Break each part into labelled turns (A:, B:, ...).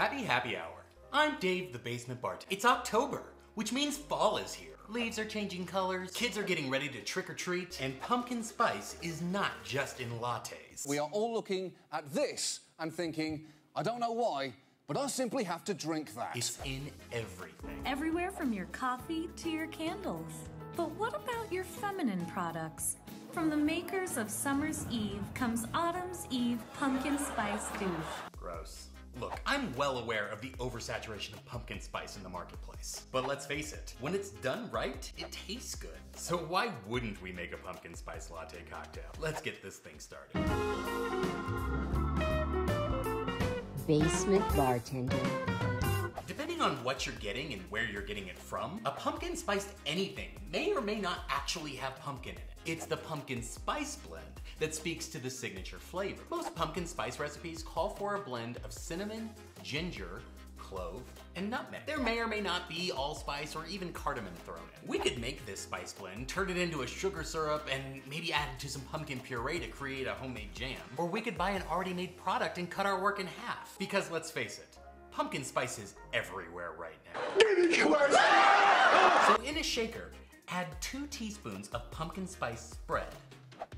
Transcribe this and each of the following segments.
A: Happy hour. I'm Dave, the basement bartender. It's October, which means fall is here. Leaves are changing colors, kids are getting ready to trick or treat, and pumpkin spice is not just in lattes.
B: We are all looking at this and thinking, I don't know why, but I simply have to drink that.
A: It's in everything.
C: Everywhere from your coffee to your candles. But what about your feminine products? From the makers of Summer's Eve comes Autumn's Eve Pumpkin Spice Douche.
A: Gross. Look, I'm well aware of the oversaturation of pumpkin spice in the marketplace. But let's face it, when it's done right, it tastes good. So why wouldn't we make a pumpkin spice latte cocktail? Let's get this thing started.
D: Basement bartender.
A: Depending on what you're getting and where you're getting it from, a pumpkin spiced anything may or may not actually have pumpkin in it. It's the pumpkin spice blend that speaks to the signature flavor. Most pumpkin spice recipes call for a blend of cinnamon, ginger, clove, and nutmeg. There may or may not be allspice or even cardamom thrown in. We could make this spice blend, turn it into a sugar syrup, and maybe add it to some pumpkin puree to create a homemade jam. Or we could buy an already made product and cut our work in half. Because let's face it, pumpkin spice is everywhere right now. So in a shaker, add 2 teaspoons of pumpkin spice spread,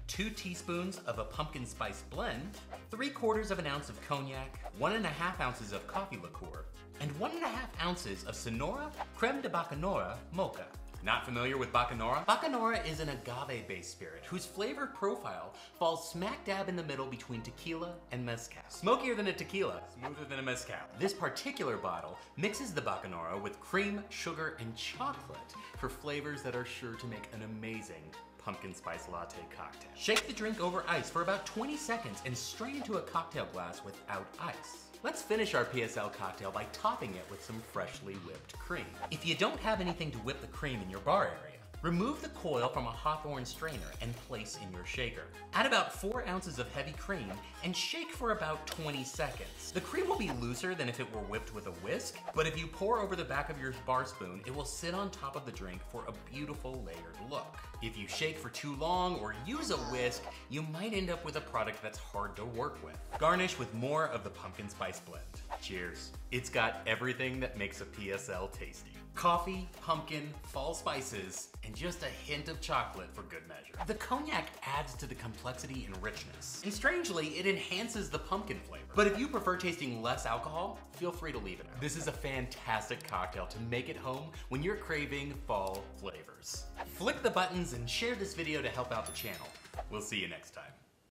A: 2 teaspoons of a pumpkin spice blend, 3/4 of an ounce of cognac, 1.5 ounces of coffee liqueur, and 1.5 ounces of Sunora creme de Bacanora Mocha. Not familiar with Bacanora? Bacanora is an agave-based spirit whose flavor profile falls smack dab in the middle between tequila and mezcal. Smokier than a tequila, smoother than a mezcal. This particular bottle mixes the Bacanora with cream, sugar, and chocolate for flavors that are sure to make an amazing pumpkin spice latte cocktail. Shake the drink over ice for about 20 seconds and strain into a cocktail glass without ice. Let's finish our PSL cocktail by topping it with some freshly whipped cream. If you don't have anything to whip the cream in your bar area, remove the coil from a hawthorne strainer and place in your shaker. Add about 4 ounces of heavy cream and shake for about 20 seconds. The cream will be looser than if it were whipped with a whisk, but if you pour over the back of your bar spoon, it will sit on top of the drink for a beautiful layered look. If you shake for too long or use a whisk, you might end up with a product that's hard to work with. Garnish with more of the pumpkin spice blend. Cheers. It's got everything that makes a PSL tasty. Coffee, pumpkin, fall spices, and just a hint of chocolate for good measure. The cognac adds to the complexity and richness, and strangely, it enhances the pumpkin flavor. But if you prefer tasting less alcohol, feel free to leave it out. This is a fantastic cocktail to make at home when you're craving fall flavors. Flick the buttons and share this video to help out the channel. We'll see you next time.